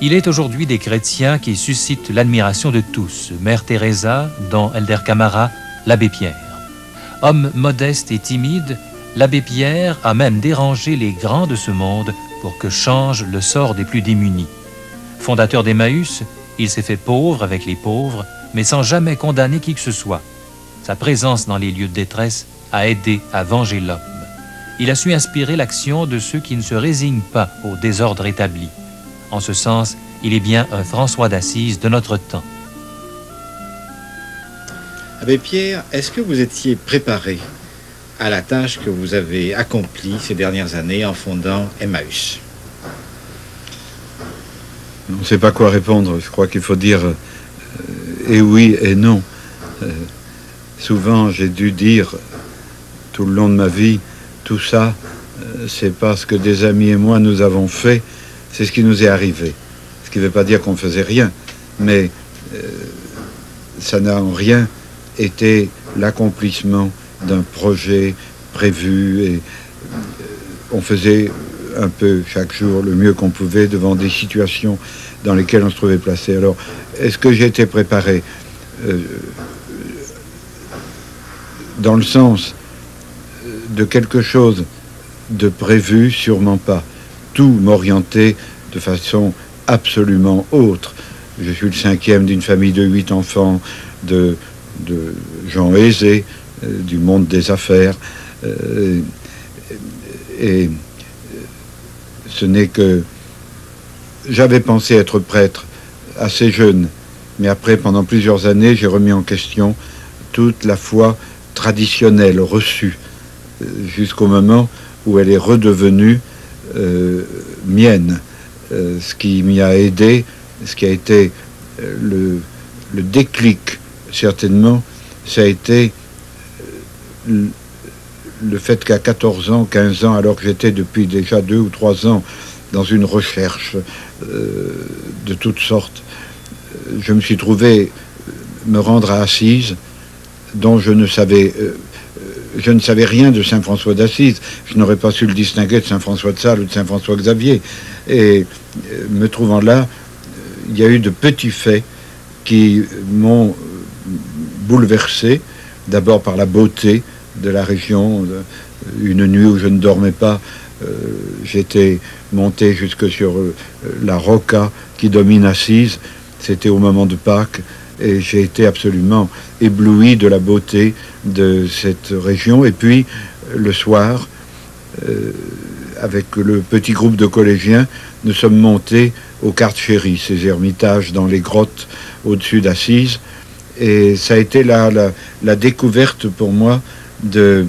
Il est aujourd'hui des chrétiens qui suscitent l'admiration de tous. Mère Teresa, dans Elder Camara, l'abbé Pierre. Homme modeste et timide, l'abbé Pierre a même dérangé les grands de ce monde pour que change le sort des plus démunis. Fondateur d'Emmaüs, il s'est fait pauvre avec les pauvres, mais sans jamais condamner qui que ce soit. Sa présence dans les lieux de détresse a aidé à venger l'homme. Il a su inspirer l'action de ceux qui ne se résignent pas au désordre établi. En ce sens, il est bien un François d'Assise de notre temps. Abbé Pierre, est-ce que vous étiez préparé à la tâche que vous avez accomplie ces dernières années en fondant Emmaüs? On ne sait pas quoi répondre. Je crois qu'il faut dire et oui et non. Souvent, j'ai dû dire tout le long de ma vie, tout ça, c'est parce que des amis et moi nous avons fait, c'est ce qui nous est arrivé. Ce qui ne veut pas dire qu'on ne faisait rien, mais ça n'a en rien été l'accomplissement d'un projet prévu et on faisait un peu chaque jour le mieux qu'on pouvait devant des situations dans lesquelles on se trouvait placé. Alors, est-ce que j'ai été préparé dans le sens de quelque chose de prévu? Sûrement pas. Tout m'orientait de façon absolument autre. Je suis le cinquième d'une famille de 8 enfants, de gens aisés, du monde des affaires. Et ce n'est que... J'avais pensé être prêtre assez jeune, mais après, pendant plusieurs années, j'ai remis en question toute la foi traditionnelle, reçue, jusqu'au moment où elle est redevenue mienne. Ce qui m'y a aidé, ce qui a été le déclic, certainement, ça a été le fait qu'à 14 ans, 15 ans, alors que j'étais depuis déjà 2 ou 3 ans dans une recherche de toutes sortes, je me suis trouvé me rendre à Assise, dont je ne savais rien de Saint François d'Assise. Je n'aurais pas su le distinguer de Saint François de Sales ou de Saint François Xavier. Et me trouvant là, il y a eu de petits faits qui m'ont bouleversé, d'abord par la beauté de la région. Une nuit où je ne dormais pas, j'étais monté jusque sur la Rocca qui domine Assise. C'était au moment de Pâques et j'ai été absolument ébloui de la beauté de cette région. Et puis le soir, avec le petit groupe de collégiens, nous sommes montés au Carceri, ces ermitages dans les grottes au-dessus d'Assise. Et ça a été la découverte pour moi de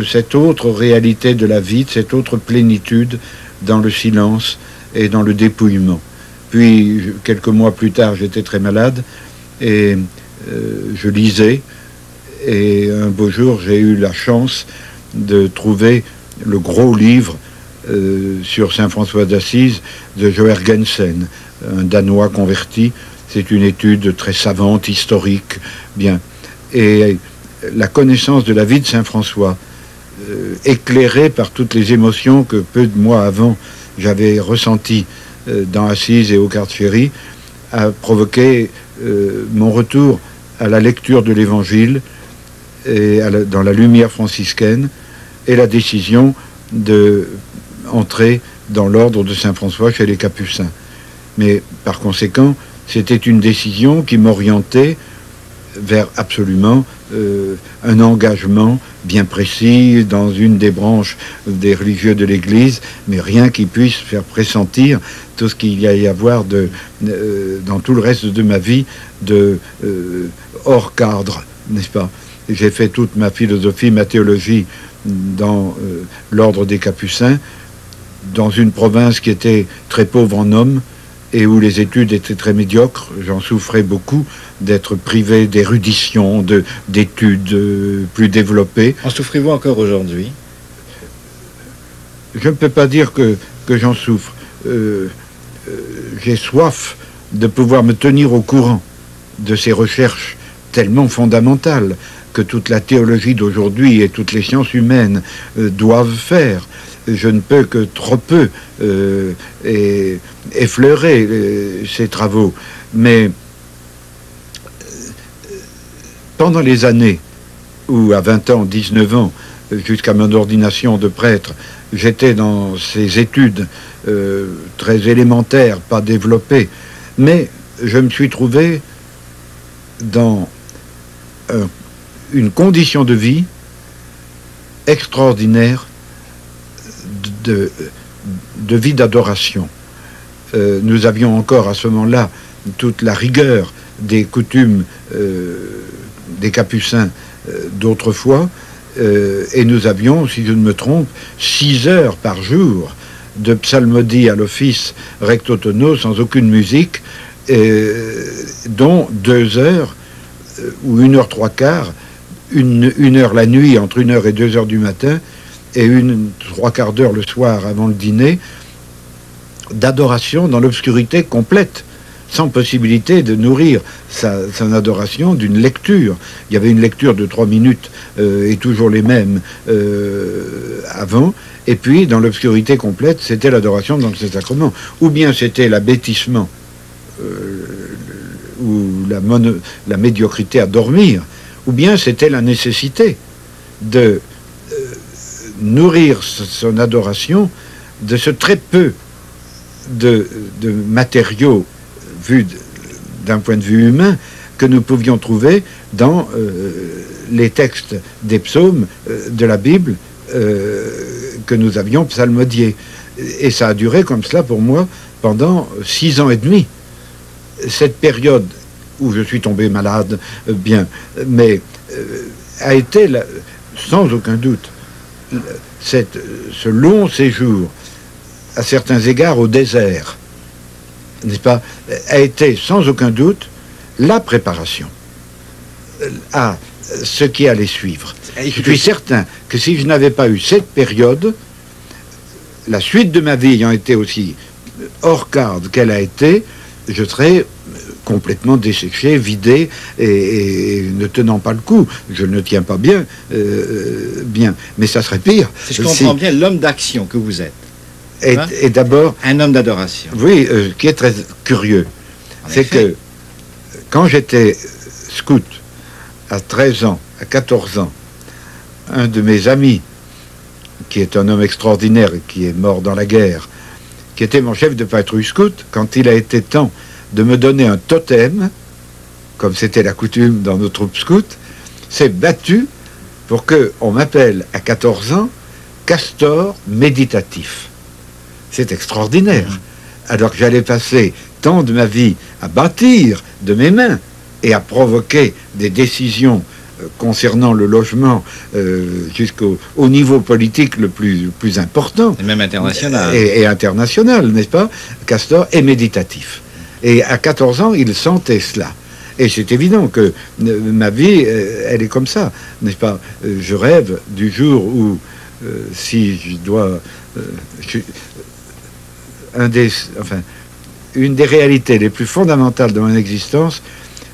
cette autre réalité de la vie, de cette autre plénitude dans le silence et dans le dépouillement. Puis, quelques mois plus tard, j'étais très malade et je lisais. Et un beau jour, j'ai eu la chance de trouver le gros livre sur Saint François d'Assise de Joergensen, un Danois converti. C'est une étude très savante, historique, bien. Et la connaissance de la vie de Saint François, éclairée par toutes les émotions que peu de mois avant j'avais ressenties dans Assise et au Carceri, a provoqué mon retour à la lecture de l'Évangile et dans la lumière franciscaine et la décision d'entrer dans l'ordre de Saint François chez les Capucins. Mais par conséquent, c'était une décision qui m'orientait vers absolument un engagement bien précis dans une des branches des religieux de l'Église, mais rien qui puisse faire pressentir tout ce qu'il y a à y avoir dans tout le reste de ma vie hors cadre, n'est-ce pas? J'ai fait toute ma philosophie, ma théologie dans l'ordre des Capucins, dans une province qui était très pauvre en hommes, et où les études étaient très médiocres. J'en souffrais beaucoup d'être privé d'érudition, d'études plus développées. En souffrez-vous encore aujourd'hui? Je ne peux pas dire que j'en souffre. J'ai soif de pouvoir me tenir au courant de ces recherches tellement fondamentales que toute la théologie d'aujourd'hui et toutes les sciences humaines doivent faire. je ne peux que trop peu effleurer ces travaux. Mais pendant les années où, à 20 ans, 19 ans, jusqu'à mon ordination de prêtre, j'étais dans ces études très élémentaires, pas développées, mais je me suis trouvé dans une condition de vie extraordinaire de vie d'adoration. Nous avions encore à ce moment-là toute la rigueur des coutumes des capucins d'autrefois, et nous avions, si je ne me trompe, 6 heures par jour de psalmodie à l'office recto tono sans aucune musique, dont 2 heures ou 1 heure 3/4, une heure la nuit entre 1 heure et 2 heures du matin, et 3/4 d'heure le soir avant le dîner, d'adoration dans l'obscurité complète, sans possibilité de nourrir son adoration d'une lecture. Il y avait une lecture de 3 minutes et toujours les mêmes avant, et puis dans l'obscurité complète, c'était l'adoration dans le Saint-Sacrement. Ou bien c'était l'abêtissement ou la médiocrité à dormir, ou bien c'était la nécessité de nourrir son adoration de ce très peu de matériaux vus d'un point de vue humain que nous pouvions trouver dans les textes des psaumes de la Bible que nous avions psalmodiés. Et ça a duré comme cela pour moi pendant 6 ans et demi. Cette période où je suis tombé malade, mais a été, sans aucun doute, ce long séjour, à certains égards au désert, n'est-ce pas, a été sans aucun doute la préparation à ce qui allait suivre. Je suis certain que si je n'avais pas eu cette période, la suite de ma vie ayant été aussi hors cadre qu'elle a été, je serais complètement desséché, vidé et ne tenant pas le coup. Je ne tiens pas bien, mais ça serait pire. Si je comprends bien, l'homme d'action que vous êtes est d'abord un homme d'adoration. Oui, qui est très curieux. C'est que quand j'étais scout à 13 ans, à 14 ans, un de mes amis, qui est un homme extraordinaire et qui est mort dans la guerre, qui était mon chef de patrouille scout, quand il a été temps de me donner un totem, comme c'était la coutume dans nos troupes scouts, s'est battu pour qu'on m'appelle à 14 ans Castor méditatif. C'est extraordinaire. Alors que j'allais passer tant de ma vie à bâtir de mes mains et à provoquer des décisions concernant le logement jusqu'au niveau politique le plus important. Et même international. Et international, n'est-ce pas? Castor est méditatif. Et à 14 ans, il sentait cela. Et c'est évident que ma vie, elle est comme ça, n'est-ce pas? Je rêve du jour où, si je dois... une des réalités les plus fondamentales de mon existence,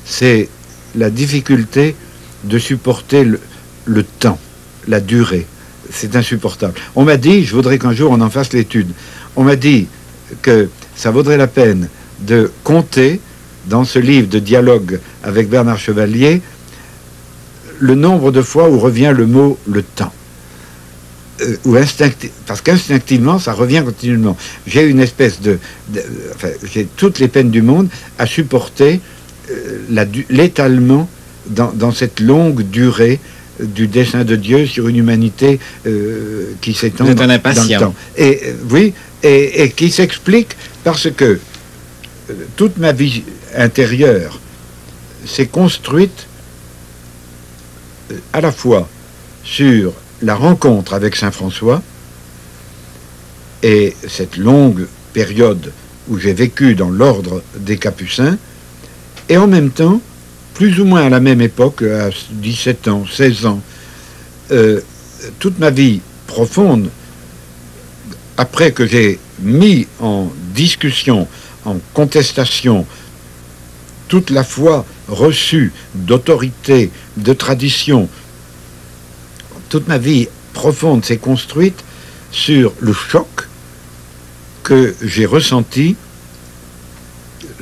c'est la difficulté de supporter le temps, la durée. C'est insupportable. On m'a dit, je voudrais qu'un jour on en fasse l'étude, on m'a dit que ça vaudrait la peine de compter dans ce livre de dialogue avec Bernard Chevalier le nombre de fois où revient le mot le temps. Parce qu'instinctivement, ça revient continuellement. J'ai une espèce j'ai toutes les peines du monde à supporter l'étalement dans cette longue durée du dessein de Dieu sur une humanité qui s'étend dans le temps. Et oui, et qui s'explique parce que toute ma vie intérieure s'est construite à la fois sur la rencontre avec Saint François et cette longue période où j'ai vécu dans l'ordre des Capucins, et en même temps, plus ou moins à la même époque, à 17 ans, 16 ans, toute ma vie profonde, après que j'ai mis en discussion, en contestation, toute la foi reçue d'autorité, de tradition, toute ma vie profonde s'est construite sur le choc que j'ai ressenti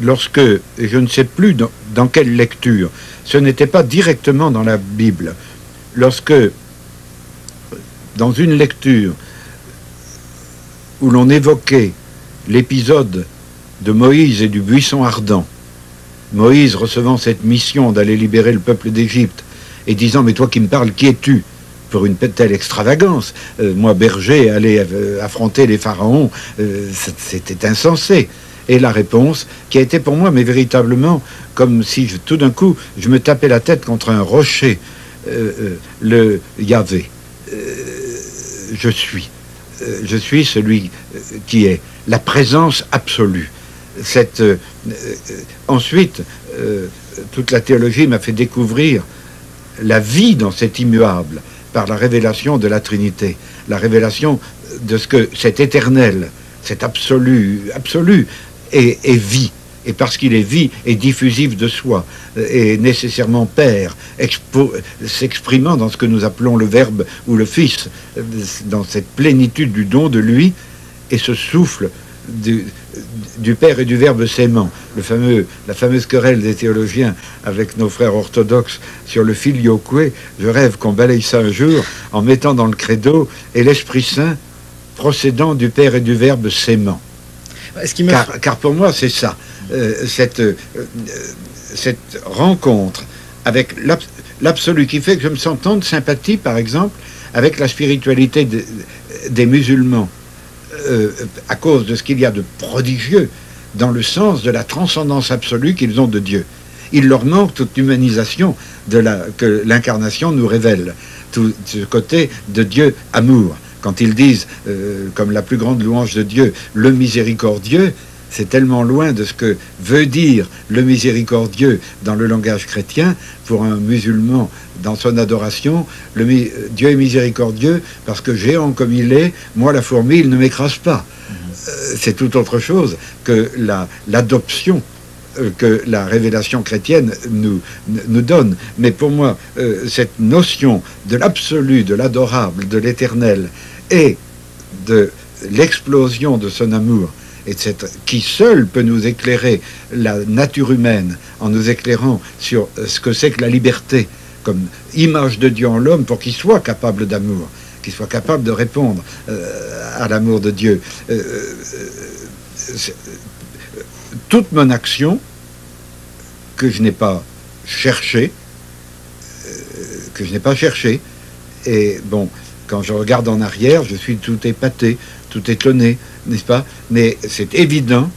lorsque, et je ne sais plus dans quelle lecture, ce n'était pas directement dans la Bible, lorsque, dans une lecture où l'on évoquait l'épisode de Moïse et du buisson ardent, Moïse recevant cette mission d'aller libérer le peuple d'Égypte et disant « Mais toi qui me parles, qui es-tu » pour une telle extravagance. Moi, berger, aller affronter les pharaons, c'était insensé. Et la réponse, qui a été pour moi, mais véritablement, comme si tout d'un coup, je me tapais la tête contre un rocher, le Yahvé. Je suis celui qui est la présence absolue. Ensuite, toute la théologie m'a fait découvrir la vie dans cet immuable par la révélation de la Trinité, la révélation de ce que cet éternel, cet absolu est vie. Et parce qu'il est vie, est diffusif de soi, est nécessairement Père, s'exprimant dans ce que nous appelons le Verbe ou le Fils, dans cette plénitude du don de lui, et ce souffle du Père et du Verbe s'aimant. La fameuse querelle des théologiens avec nos frères orthodoxes sur le filioque, je rêve qu'on balaye ça un jour en mettant dans le credo « et l'Esprit Saint procédant du Père et du Verbe s'aimant ». Car pour moi, c'est ça. Cette rencontre avec l'absolu qui fait que je me sens tant de sympathie, par exemple, avec la spiritualité des musulmans, à cause de ce qu'il y a de prodigieux dans le sens de la transcendance absolue qu'ils ont de Dieu. Il leur manque toute l'humanisation que l'incarnation nous révèle, tout ce côté de Dieu amour. Quand ils disent, comme la plus grande louange de Dieu, le miséricordieux, c'est tellement loin de ce que veut dire le miséricordieux dans le langage chrétien. Pour un musulman, dans son adoration, Dieu est miséricordieux parce que géant comme il est, moi la fourmi, il ne m'écrase pas. C'est tout autre chose que l'adoption que la révélation chrétienne nous donne. Mais pour moi, cette notion de l'absolu, de l'adorable, de l'éternel et de l'explosion de son amour, qui seul peut nous éclairer la nature humaine en nous éclairant sur ce que c'est que la liberté comme image de Dieu en l'homme pour qu'il soit capable d'amour, qu'il soit capable de répondre à l'amour de Dieu. Toute mon action que je n'ai pas cherchée, et bon, quand je regarde en arrière, je suis tout épaté, tout étonné, n'est-ce pas? Mais c'est évident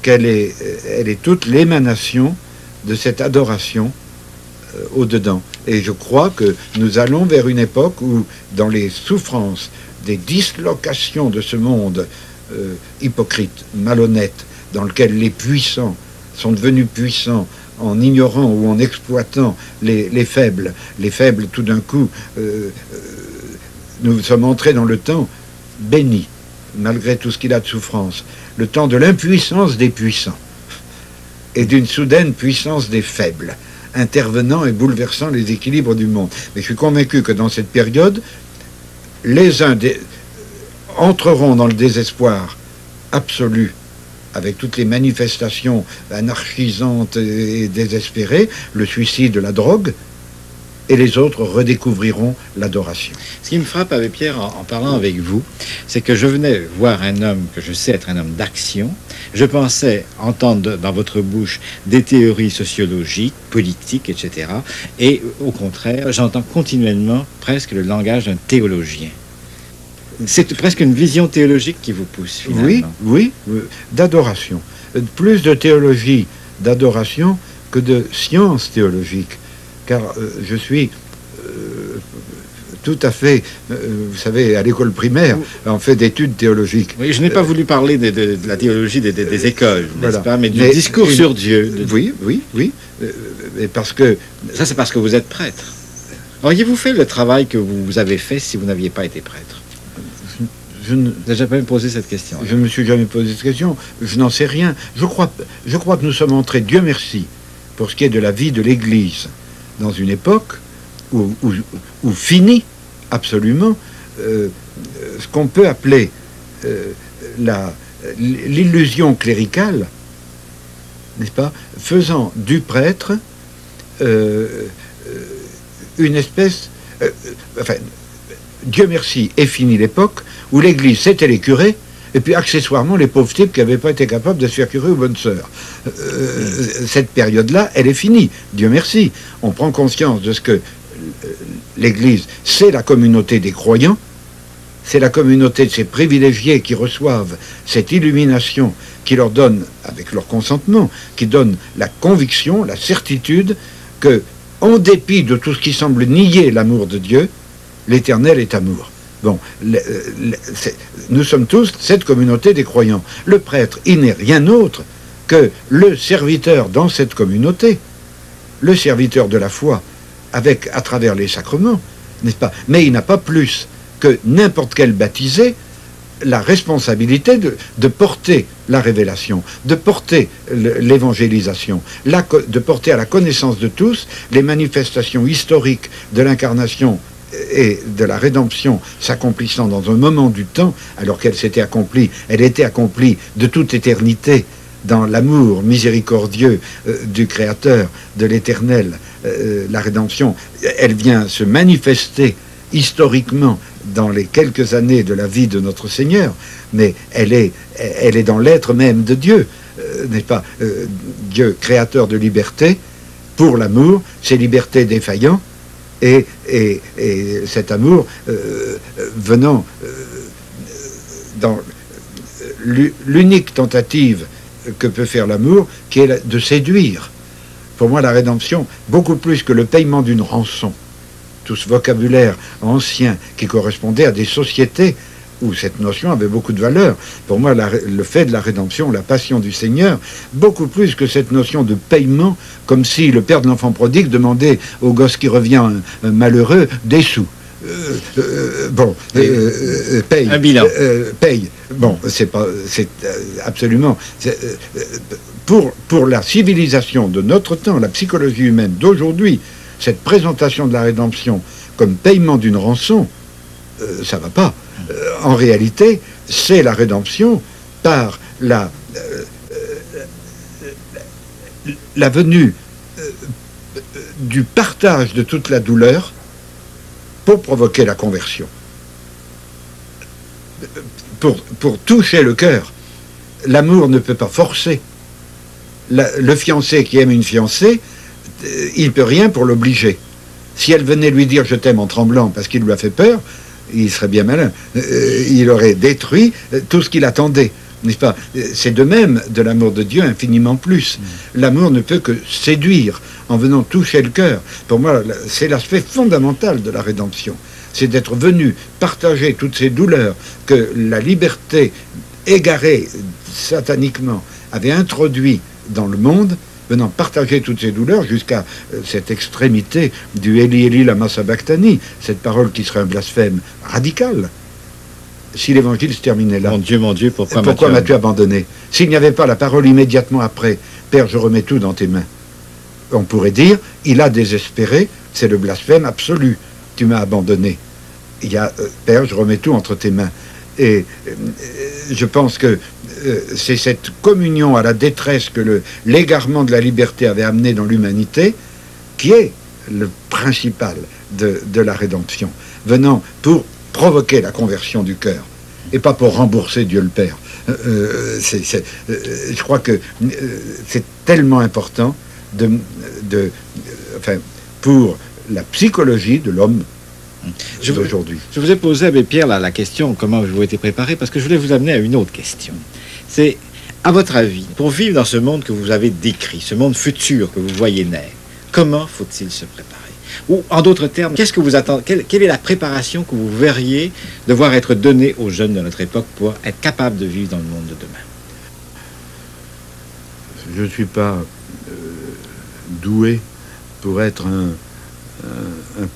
qu'elle est toute l'émanation de cette adoration au-dedans. Et je crois que nous allons vers une époque où, dans les souffrances, des dislocations de ce monde hypocrite, malhonnête, dans lequel les puissants sont devenus puissants en ignorant ou en exploitant les faibles. Les faibles, tout d'un coup, nous sommes entrés dans le temps béni, malgré tout ce qu'il a de souffrance, le temps de l'impuissance des puissants et d'une soudaine puissance des faibles, intervenant et bouleversant les équilibres du monde. Mais je suis convaincu que dans cette période, les uns entreront dans le désespoir absolu, avec toutes les manifestations anarchisantes et désespérées, le suicide, la drogue, et les autres redécouvriront l'adoration. Ce qui me frappe, Abbé Pierre, en parlant avec vous, c'est que je venais voir un homme que je sais être un homme d'action. Je pensais entendre dans votre bouche des théories sociologiques, politiques, etc. Et au contraire, j'entends continuellement presque le langage d'un théologien. C'est presque une vision théologique qui vous pousse, finalement. Oui, d'adoration. Plus de théologie d'adoration que de science théologique. Car je suis tout à fait, vous savez, à l'école primaire, on fait d'études théologiques. Oui, je n'ai pas voulu parler de la théologie des écoles, n'est-ce pas, mais du discours sur Dieu. Oui, et parce que... Ça, c'est parce que vous êtes prêtre. Auriez-vous fait le travail que vous avez fait si vous n'aviez pas été prêtre? Je n'ai jamais posé cette question. Je ne me suis jamais posé cette question. Je n'en sais rien. Je crois que nous sommes entrés, Dieu merci, pour ce qui est de la vie de l'Église, dans une époque où finit absolument ce qu'on peut appeler l'illusion cléricale, n'est-ce pas, faisant du prêtre une espèce... enfin, Dieu merci, est fini l'époque où l'Église, c'était les curés, et puis accessoirement les pauvres types qui n'avaient pas été capables de se faire curer aux bonnes sœurs. Cette période-là, elle est finie, Dieu merci. On prend conscience de ce que l'Église, c'est la communauté des croyants, c'est la communauté de ces privilégiés qui reçoivent cette illumination qui leur donne, avec leur consentement, qui donne la conviction, la certitude que, en dépit de tout ce qui semble nier l'amour de Dieu, l'Éternel est amour. Bon, nous sommes tous cette communauté des croyants. Le prêtre, il n'est rien autre que le serviteur dans cette communauté, le serviteur de la foi, à travers les sacrements, n'est-ce pas? Mais il n'a pas plus que n'importe quel baptisé la responsabilité de porter la révélation, de porter l'évangélisation, de porter à la connaissance de tous les manifestations historiques de l'incarnation et de la rédemption s'accomplissant dans un moment du temps, alors qu'elle s'était accomplie, elle était accomplie de toute éternité dans l'amour miséricordieux du Créateur, de l'Éternel. La rédemption, elle vient se manifester historiquement dans les quelques années de la vie de notre Seigneur, mais elle est dans l'être même de Dieu, n'est-ce pas? Dieu créateur de liberté, pour l'amour, c'est liberté défaillant, et cet amour venant dans l'unique tentative que peut faire l'amour, qui est de séduire. Pour moi, la rédemption, beaucoup plus que le paiement d'une rançon, tout ce vocabulaire ancien qui correspondait à des sociétés où cette notion avait beaucoup de valeur. Pour moi, le fait de la rédemption, la passion du Seigneur, beaucoup plus que cette notion de paiement, comme si le père de l'enfant prodigue demandait au gosse qui revient malheureux des sous. Paye. Un bilan. Paye. Bon, c'est absolument... Pour la civilisation de notre temps, la psychologie humaine d'aujourd'hui, cette présentation de la rédemption comme paiement d'une rançon, ça va pas. En réalité, c'est la rédemption par la venue du partage de toute la douleur pour provoquer la conversion. Pour toucher le cœur. L'amour ne peut pas forcer. Le fiancé qui aime une fiancée, il ne peut rien pour l'obliger. Si elle venait lui dire « je t'aime » en tremblant parce qu'il lui a fait peur, il serait bien malin. Il aurait détruit tout ce qu'il attendait. N'est-ce pas? C'est de même de l'amour de Dieu infiniment plus. L'amour ne peut que séduire en venant toucher le cœur. Pour moi, c'est l'aspect fondamental de la rédemption. C'est d'être venu partager toutes ces douleurs que la liberté égarée sataniquement avait introduit dans le monde, venant partager toutes ces douleurs jusqu'à cette extrémité du Eli Eli lama sabachthani, cette parole qui serait un blasphème radical. Si l'évangile se terminait là, mon Dieu, pourquoi m'as-tu abandonné? S'il n'y avait pas la parole immédiatement après, Père, je remets tout dans tes mains, on pourrait dire, il a désespéré, c'est le blasphème absolu, tu m'as abandonné. Il y a, Père, je remets tout entre tes mains. Et je pense que c'est cette communion à la détresse que l'égarement de la liberté avait amené dans l'humanité qui est le principal de la rédemption, venant pour provoquer la conversion du cœur et pas pour rembourser Dieu le Père. Je crois que c'est tellement important pour la psychologie de l'homme d'aujourd'hui. Je vous ai posé, Abbé Pierre, la question comment vous avez été préparé, parce que je voulais vous amener à une autre question. C'est, à votre avis, pour vivre dans ce monde que vous avez décrit, ce monde futur que vous voyez naître, comment faut-il se préparer? Ou, en d'autres termes, qu'est-ce que vous attendez? Quelle est la préparation que vous verriez devoir être donnée aux jeunes de notre époque pour être capables de vivre dans le monde de demain? Je ne suis pas doué pour être un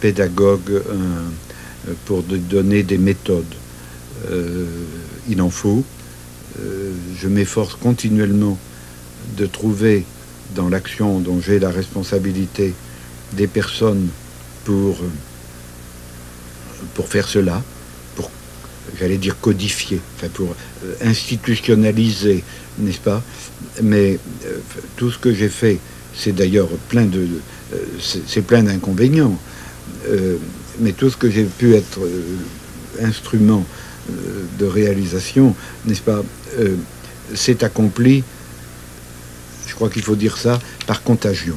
pédagogue, pour donner des méthodes. Il en faut. Je m'efforce continuellement de trouver dans l'action dont j'ai la responsabilité des personnes pour faire cela, j'allais dire codifier, enfin pour institutionnaliser, n'est-ce pas? Mais tout ce que j'ai fait, c'est d'ailleurs plein c'est plein d'inconvénients. Mais tout ce que j'ai pu être instrument de réalisation, n'est-ce pas, s'est accompli, je crois qu'il faut dire ça, par contagion.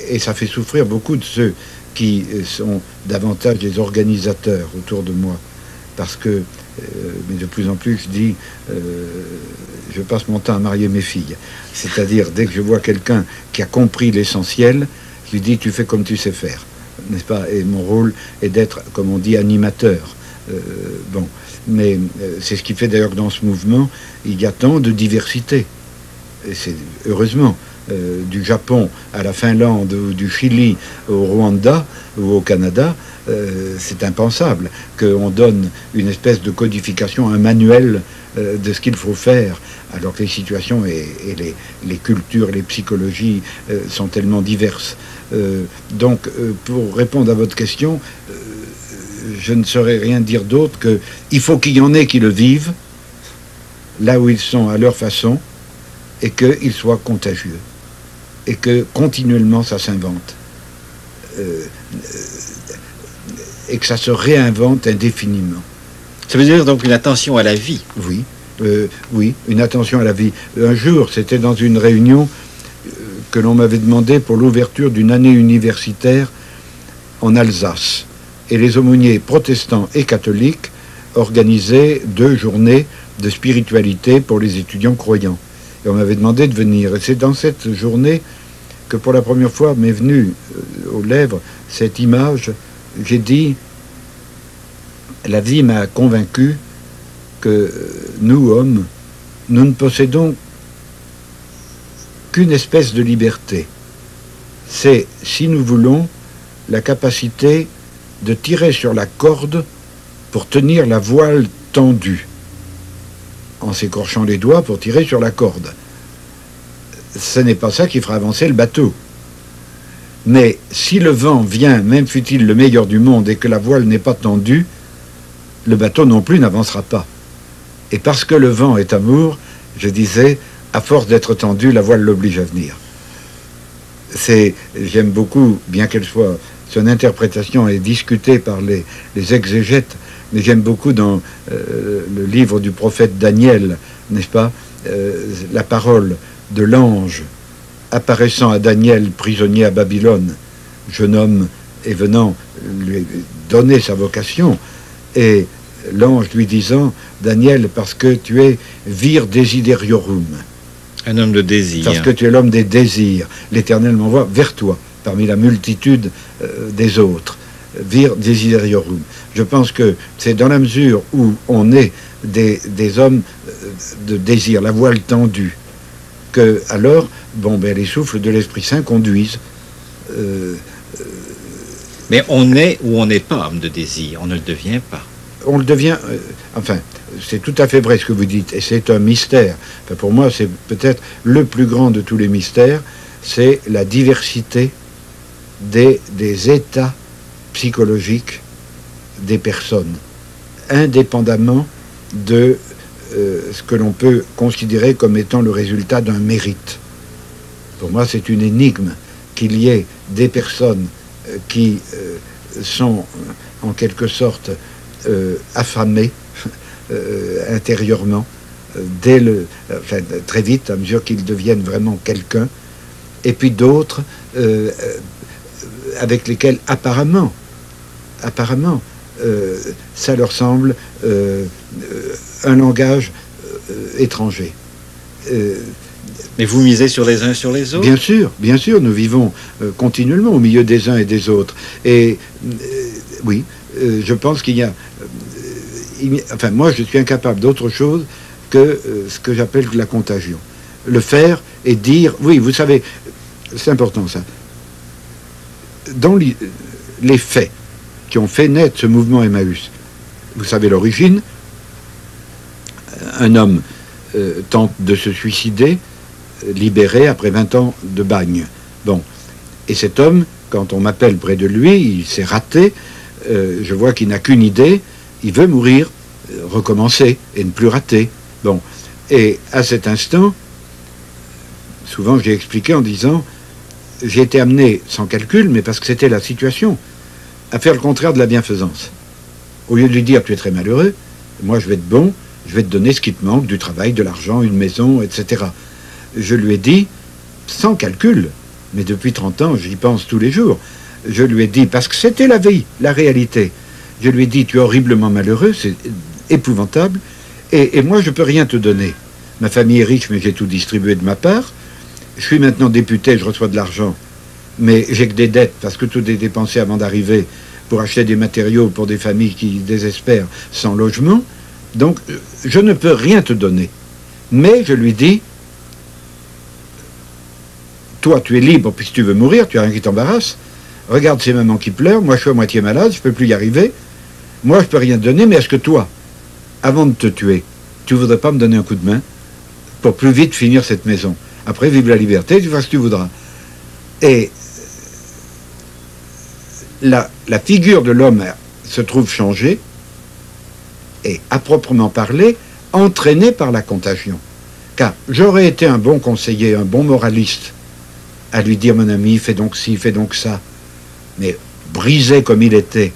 Et ça fait souffrir beaucoup de ceux qui sont davantage des organisateurs autour de moi. Parce que, mais de plus en plus, je dis, je passe mon temps à marier mes filles. C'est-à-dire, dès que je vois quelqu'un qui a compris l'essentiel, je lui dis, tu fais comme tu sais faire, n'est-ce pas? Et mon rôle est d'être, comme on dit, animateur. Bon, mais c'est ce qui fait d'ailleurs que dans ce mouvement, il y a tant de diversité. Et c'est heureusement. Du Japon à la Finlande, ou du Chili au Rwanda ou au Canada, c'est impensable qu'on donne une espèce de codification, un manuel de ce qu'il faut faire, alors que les situations et les cultures, les psychologies sont tellement diverses. Donc, pour répondre à votre question, je ne saurais rien dire d'autre que il faut qu'il y en ait qui le vivent, là où ils sont à leur façon, et qu'ils soient contagieux. Et que continuellement ça s'invente. Et que ça se réinvente indéfiniment. Ça veut dire donc une attention à la vie. Oui, oui, une attention à la vie. Un jour, c'était dans une réunion que l'on m'avait demandé pour l'ouverture d'une année universitaire en Alsace. Et les aumôniers protestants et catholiques organisaient 2 journées de spiritualité pour les étudiants croyants. Et on m'avait demandé de venir. Et c'est dans cette journée que pour la première fois m'est venue aux lèvres cette image. J'ai dit, la vie m'a convaincu que nous, hommes, nous ne possédons qu'une espèce de liberté. C'est, si nous voulons, la capacité de tirer sur la corde pour tenir la voile tendue, en s'écorchant les doigts pour tirer sur la corde. Ce n'est pas ça qui fera avancer le bateau. Mais si le vent vient, même fût-il le meilleur du monde, et que la voile n'est pas tendue, le bateau non plus n'avancera pas. Et parce que le vent est amour, je disais, à force d'être tendu, la voile l'oblige à venir. J'aime beaucoup, bien qu'elle soit, son interprétation est discutée par les exégètes, mais j'aime beaucoup dans le livre du prophète Daniel, n'est-ce pas, la parole de l'ange apparaissant à Daniel, prisonnier à Babylone, jeune homme, et venant lui donner sa vocation, et l'ange lui disant, Daniel, parce que tu es vir desidériorum, un homme de désir. Parce que tu es l'homme des désirs, l'Éternel m'envoie vers toi, parmi la multitude des autres, vir desidériorum. Je pense que c'est dans la mesure où on est des hommes de désir, la voile tendue, que alors, les souffles de l'Esprit Saint conduisent. Mais on est ou on n'est pas homme de désir, on ne le devient pas. On le devient, c'est tout à fait vrai ce que vous dites, et c'est un mystère. Enfin, pour moi, c'est peut-être le plus grand de tous les mystères, c'est la diversité des états psychologiques des personnes, indépendamment de ce que l'on peut considérer comme étant le résultat d'un mérite. Pour moi, c'est une énigme qu'il y ait des personnes qui sont en quelque sorte affamées intérieurement, très vite, à mesure qu'ils deviennent vraiment quelqu'un, et puis d'autres avec lesquels apparemment, ça leur semble un langage étranger. Mais vous misez sur les uns sur les autres? Bien sûr, nous vivons continuellement au milieu des uns et des autres. Et oui, je pense qu'il y a... enfin, moi, je suis incapable d'autre chose que ce que j'appelle la contagion. Le faire et dire... Oui, vous savez, c'est important ça. Dans les faits qui ont fait naître ce mouvement Emmaüs, vous savez l'origine, un homme tente de se suicider, libéré après 20 ans de bagne. Bon. Et cet homme, quand on m'appelle près de lui, il s'est raté, je vois qu'il n'a qu'une idée, Il veut mourir, recommencer et ne plus rater. Bon. Et à cet instant, souvent j'ai expliqué en disant, j'ai été amené sans calcul, mais parce que c'était la situation, à faire le contraire de la bienfaisance. Au lieu de lui dire, tu es très malheureux, moi je vais être bon, je vais te donner ce qui te manque, du travail, de l'argent, une maison, etc. Je lui ai dit, sans calcul, mais depuis 30 ans, j'y pense tous les jours, je lui ai dit, parce que c'était la vie, la réalité, je lui ai dit, tu es horriblement malheureux, c'est épouvantable, et moi je ne peux rien te donner. Ma famille est riche, mais j'ai tout distribué de ma part. Je suis maintenant député, je reçois de l'argent, mais j'ai que des dettes, parce que tout est dépensé avant d'arriver, pour acheter des matériaux pour des familles qui désespèrent sans logement. Donc, je ne peux rien te donner. Mais je lui dis, toi, tu es libre puisque tu veux mourir, tu n'as rien qui t'embarrasse. Regarde ces mamans qui pleurent, moi je suis à moitié malade, je ne peux plus y arriver. Moi, je ne peux rien te donner, mais est-ce que toi, avant de te tuer, tu ne voudrais pas me donner un coup de main pour plus vite finir cette maison? Après, vive la liberté, tu feras ce que tu voudras. Et la figure de l'homme se trouve changée, et à proprement parler, entraînée par la contagion. Car j'aurais été un bon conseiller, un bon moraliste, à lui dire, mon ami, fais donc ci, fais donc ça. Mais brisé comme il était,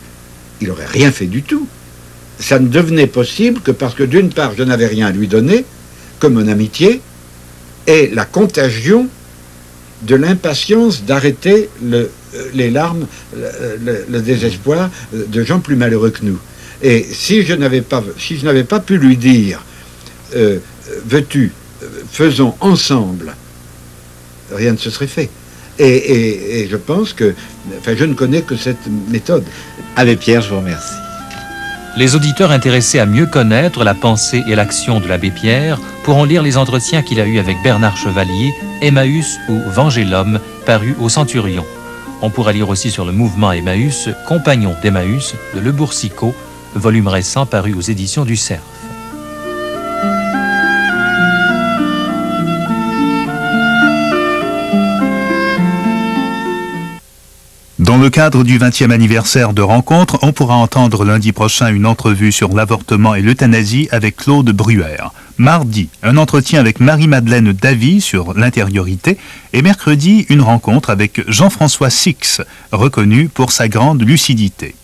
il n'aurait rien fait du tout. Ça ne devenait possible que parce que d'une part, je n'avais rien à lui donner, comme mon amitié, et la contagion de l'impatience d'arrêter les larmes, le désespoir de gens plus malheureux que nous. Et si je n'avais pas pu lui dire, veux-tu, faisons ensemble, rien ne se serait fait. Et je pense que, enfin, je ne connais que cette méthode. Abbé Pierre, je vous remercie. Les auditeurs intéressés à mieux connaître la pensée et l'action de l'abbé Pierre pourront lire les entretiens qu'il a eus avec Bernard Chevalier, Emmaüs ou Vangélum, parus au Centurion. On pourra lire aussi sur le mouvement Emmaüs, Compagnons d'Emmaüs, de Le Boursicot, volume récent paru aux éditions du Cerf. Dans le cadre du 20e anniversaire de Rencontre, on pourra entendre lundi prochain une entrevue sur l'avortement et l'euthanasie avec Claude Bruère. Mardi, un entretien avec Marie-Madeleine Davy sur l'intériorité. Et mercredi, une rencontre avec Jean-François Six, reconnu pour sa grande lucidité.